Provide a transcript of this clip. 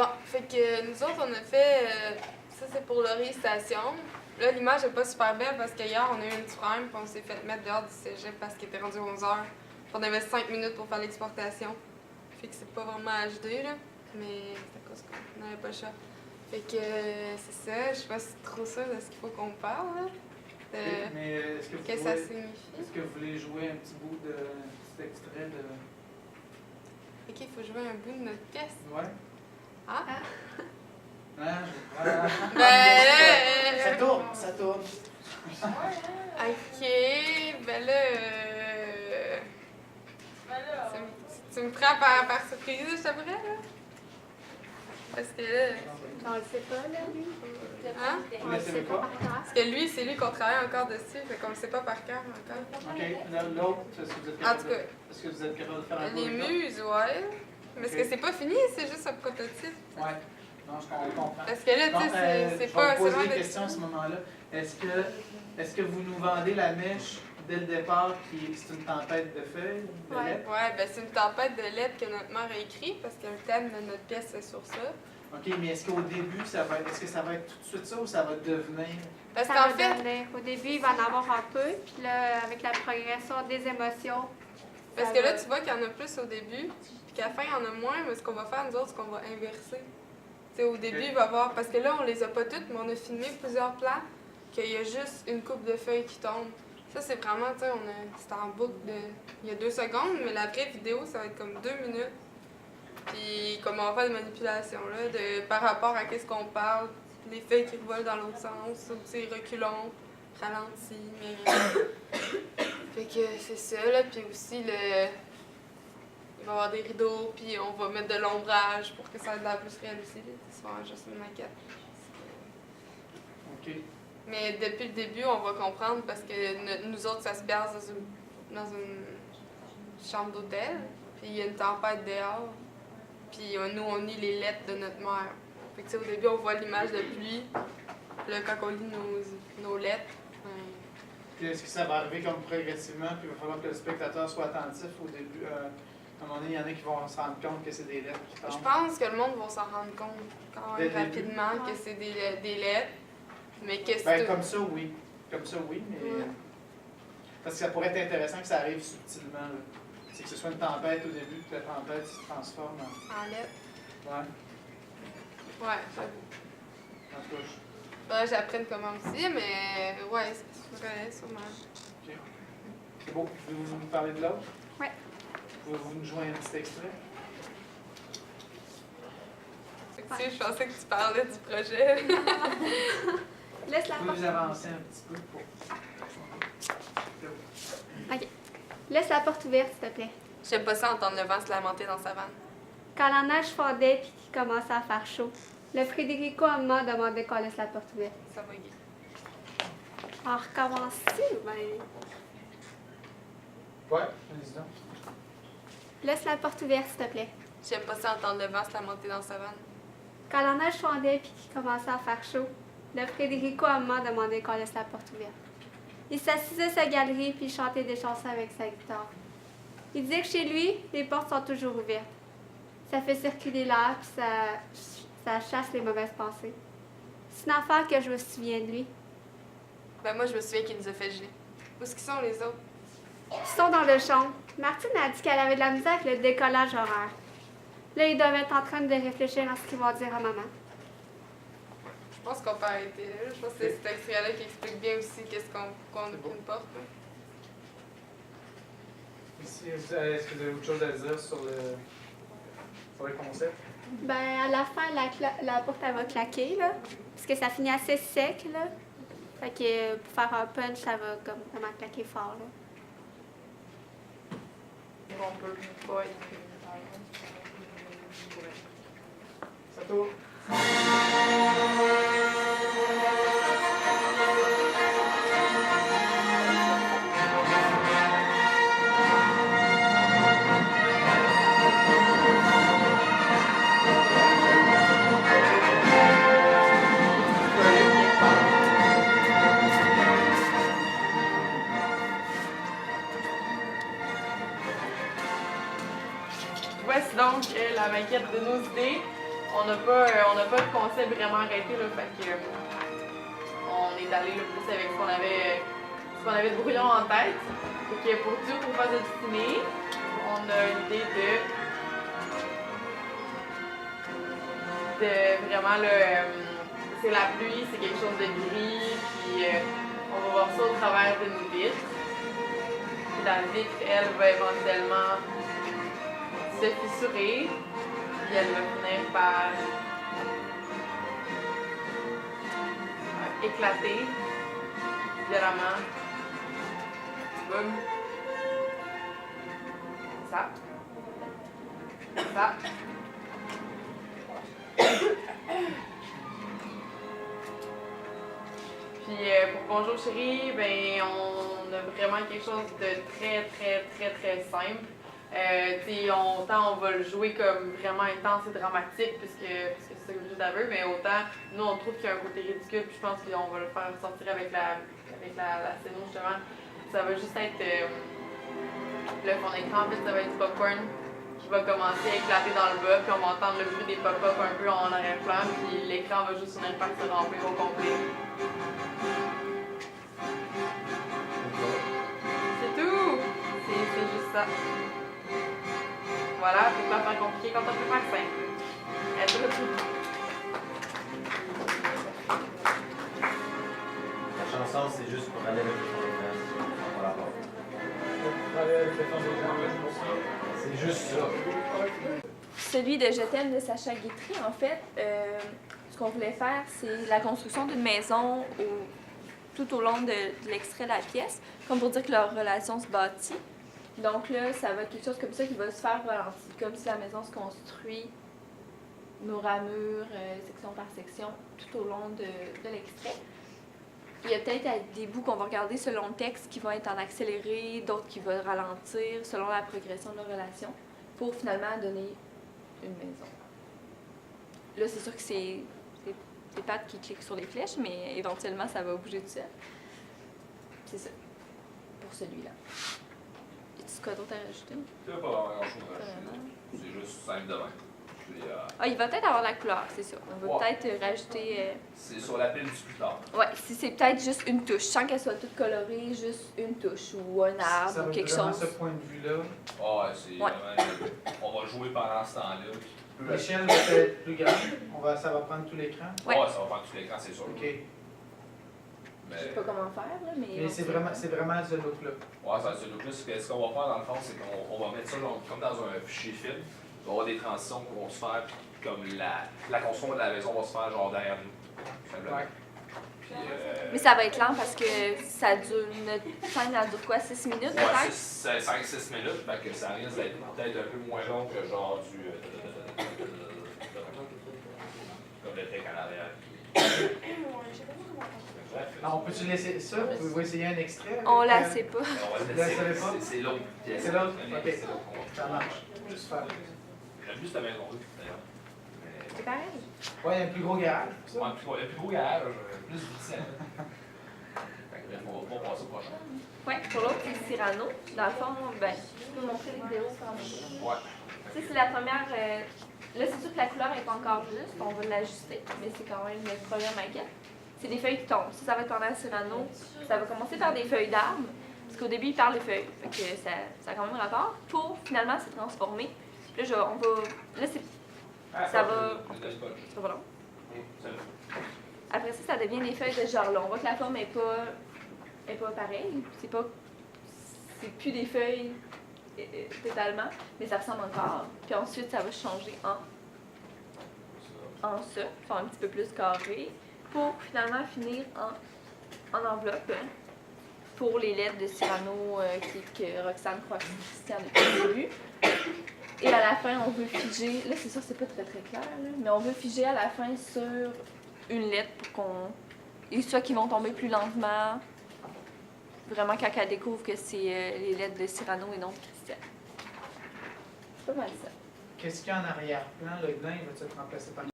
Bon, fait que nous autres, on a fait. Ça, c'est pour l'orientation. Là, l'image n'est pas super belle parce qu'hier, on a eu un petit problème puis on s'est fait mettre dehors du cégep parce qu'il était rendu 11h. On avait 5 minutes pour faire l'exportation. Fait que c'est pas vraiment HD, là. Mais c'est à cause qu'on n'avait pas le choix. Fait que c'est ça. Je sais pas si c'est trop ça de ce qu'il faut qu'on parle, là. Mais est-ce que Qu'est-ce que ça signifie? Est-ce que vous voulez jouer un petit bout de cet extrait de. Ok, il faut jouer un bout de notre pièce. Ouais. Ah? Ça tourne, ça tourne. Ok, ben là. Tu me prends par surprise, je t'avouerais, là? Parce que là. On le sait pas, là, lui. Hein? Vous ne savez pas? Parce que lui, c'est lui qu'on travaille encore dessus, fait qu'on le sait pas par cœur encore. Ok, l'autre, est-ce que vous êtes En capable tout cas, est-ce que vous êtes capable de faire un les peu muses, ouais. Mais est-ce Ok. que c'est pas fini, c'est juste un prototype? Ouais. Non, je comprends. Parce que là, tu sais, c'est pas Je vais vous poser seulement des le. questions à ce moment-là. Est-ce que vous nous vendez la mèche dès le départ qui c'est une tempête de feuilles? De lettres? Ouais, ben c'est une tempête de lettres que notre mère a écrit parce que le thème de notre pièce c'est sur ça. OK, mais est-ce qu'au début, est-ce que ça va être tout de suite ça ou ça va devenir? Parce Ça qu'en va fait, devenir. Au début, il va en avoir un peu, puis là, avec la progression des émotions. parce ça que là, va- tu vois qu'il y en a plus au début, puis qu'à la fin, il y en a moins, mais ce qu'on va faire, nous autres, c'est qu'on va inverser. Tu sais, au début, Ok. il va y avoir. Parce que là, on les a pas toutes, mais on a filmé plusieurs plans, qu'il y a juste une coupe de feuilles qui tombe. Ça, c'est vraiment, tu sais, c'est en boucle de. Il y a 2 secondes, mais la vraie vidéo, ça va être comme 2 minutes. Puis, comme on va faire des manipulations, là, par rapport à qu'est-ce qu'on parle, les feuilles qui volent dans l'autre sens, ou, tu sais, reculons, ralentis, mais. Fait que c'est ça, là, puis aussi, il va y avoir des rideaux, puis on va mettre de l'ombrage pour que ça ait de l'air plus réel aussi, là. C'est vraiment juste une maquette. OK. Mais depuis le début, on va comprendre parce que nous autres, ça se passe dans une chambre d'hôtel, puis il y a une tempête dehors, puis nous, on lit les lettres de notre mère. Fait que, tu sais, au début, on voit l'image de pluie, puis là, quand on lit nos lettres, Puis est-ce que ça va arriver comme progressivement, puis il va falloir que le spectateur soit attentif au début? À un moment donné, il y en a qui vont se rendre compte que c'est des lettres qui je tombent. pense que le monde va s'en rendre compte quand Dès même le début? rapidement que c'est des lettres, mais que c'est Ben, comme ça, oui. Comme ça, oui, mais. Ouais. Parce que ça pourrait être intéressant que ça arrive subtilement. Là. C'est que ce soit une tempête au début, que la tempête se transforme en. en lettres. Ouais. Ouais, j'avoue. En tout cas, Faudrait que j'apprenne comment aussi, mais ouais, c'est vrai, sûrement. OK. C'est beau. Pouvez-vous nous parler de l'autre? Ouais. Pouvez-vous nous jouer un petit extrait? Fait que, tu sais, je pensais que tu parlais du projet. Laisse la Vous porte. pouvez vous avancer un petit peu pour. OK. Laisse la porte ouverte, s'il te plaît. J'aime pas ça entendre le vent se lamenter dans sa vanne. Quand la neige fondait puis qu'il commençait à faire chaud, le Frédérico à maman demandait qu'on laisse la porte ouverte. Ça va gay. On recommence-tu? Ben, Ouais, allez-y donc. laisse la porte ouverte, s'il te plaît. J'aime pas ça entendre le vent se lamenter dans sa vanne. Quand la neige fondait puis qu'il commençait à faire chaud, le Frédérico à maman demandait qu'on laisse la porte ouverte. Il s'assisait à sa galerie puis il chantait des chansons avec sa guitare. Il disait que chez lui, les portes sont toujours ouvertes. Ça fait circuler l'air puis ça chasse les mauvaises pensées. C'est une affaire que je me souviens de lui. Ben moi, je me souviens qu'il nous a fait geler. Où est-ce qu'ils sont, les autres? Ils sont dans le champ. Martine a dit qu'elle avait de la misère avec le décollage horaire. Là, ils doivent être en train de réfléchir à ce qu'ils vont dire à maman. Je pense qu'on peut arrêter là. Je pense que c'est cet extrait-là qui explique bien aussi pourquoi on a pris une porte. Là. Ici, est-ce que vous avez autre chose à dire sur le concept? Ben, à la fin, la porte, elle va claquer, là. Parce que ça finit assez sec, là. Fait que pour faire un punch, ça va comme vraiment claquer fort, là. On peut pas être. Ça tourne. Voici donc la maquette de nos idées. on n'a pas de concept vraiment arrêté, là, fait que on est allé le plus avec ce qu'on avait de brouillon en tête. Fait que pour Dieu, pour phase de dîner, on a l'idée de vraiment là, c'est la pluie, c'est quelque chose de gris, puis on va voir ça au travers d'une vitre. Puis la vitre, elle, va éventuellement se fissurer, puis elle va finir par éclater violemment. Boum. Ça. Ça. Puis pour Bonjour Chérie, ben on a vraiment quelque chose de très simple. Autant on va le jouer comme vraiment intense et dramatique puisque c'est ça que Brigitte veut, mais autant nous on trouve qu'il y a un côté ridicule, puis je pense qu'on va le faire sortir avec la scène justement. Ça va juste être le fond d'écran, en fait ça va être du popcorn qui va commencer à éclater dans le bas, puis on va entendre le bruit des pop-up un peu en arrière-plan, puis l'écran va juste finir par se remplir au complet. C'est tout! C'est juste ça. Voilà, faut pas faire compliqué quand on peut faire simple. Être tout. La chanson, c'est juste pour aller avec les gens. Voilà. C'est juste ça. Celui de Je t'aime de Sacha Guitry, en fait, ce qu'on voulait faire, c'est la construction d'une maison tout au long de l'extrait de la pièce, comme pour dire que leur relation se bâtit. Donc là, ça va être quelque chose comme ça qui va se faire ralentir, comme si la maison se construit mur à mur, section par section, tout au long de l'extrait. Il y a peut-être des bouts qu'on va regarder selon le texte qui vont être en accéléré, d'autres qui vont ralentir selon la progression de leur relation, pour finalement donner une maison. Là, c'est sûr que c'est Pat qui clique sur les flèches, mais éventuellement, ça va bouger tout seul. C'est ça, pour celui-là. As-tu quoi d'autre à rajouter? Il n'y a pas grand-chose à rajouter. C'est juste simple de même. Ah, il va peut-être avoir la couleur, c'est ça. On va peut-être rajouter... C'est sur la pile du plus tard. Ouais, si c'est peut-être juste une touche, sans qu'elle soit toute colorée, juste une touche ou un arbre ou quelque chose. Ce point de vue-là. Ah, c'est vraiment... On va jouer pendant ce temps-là. L'échelle va être plus grande. Ça va prendre tout l'écran. Ouais. Ça va prendre tout l'écran, c'est sûr. OK. Mais... Je sais pas comment faire, là, mais... Mais c'est vraiment ce look-là. Ouais, c'est ce look-là. Ce qu'on va faire, dans le fond, c'est qu'on va mettre ça comme dans un fichier film. Il va y avoir des transitions qui vont se faire, puis comme la construction de la maison va se faire genre derrière nous. Ouais. Puis, Mais ça va être lent parce que ça dure... Notre scène, elle dure quoi, 6 minutes ouais, peut-être? c'est 5-6 minutes, fait que ça risque d'être peut-être un peu moins long que genre du... comme le tech en arrière. Alors, on peut-tu laisser ça? Pouvez-vous essayer un extrait? On la sait pas. C'est l'autre pièce. C'est l'autre? Ok. Ça marche. Juste faire. J'aime plus cette maison-là, d'ailleurs. C'est pareil. Ouais, il y a un plus gros garage. Ouais, le plus gros garage, plus vite. Bref, on va passer au prochain. Ouais, pour l'autre, c'est Cyrano. Dans le fond, ben, je peux montrer les vidéos quand même. Ouais. Tu sais, c'est la première... là, c'est sûr que la couleur n'est pas encore juste. On va l'ajuster, mais c'est quand même le première maquette. C'est des feuilles qui tombent. Ça va être pendant Cyrano. Ça va commencer par des feuilles d'arbres, parce qu'au début, il parle des feuilles. Fait que ça a quand même rapport, pour finalement se transformer. Là, on va... Là, c'est... Ça va... C'est pas long. Après ça, ça devient des feuilles de ce genre-là. On voit que la forme n'est pas pareille. C'est plus des feuilles totalement, mais ça ressemble encore. Puis ensuite, ça va changer en ça, faire un petit peu plus carré, pour finalement finir en enveloppe pour les lettres de Cyrano que Roxane croit Christian depuis le début. Et à la fin, on veut figer, là c'est sûr c'est pas très clair, là, mais on veut figer à la fin sur une lettre pour et soit qu'ils vont tomber plus lentement, vraiment quand elle découvre que c'est les lettres de Cyrano et non de Christian. C'est pas mal ça. Qu'est-ce qu'il y a en arrière-plan? Le blanc, il va être remplacé par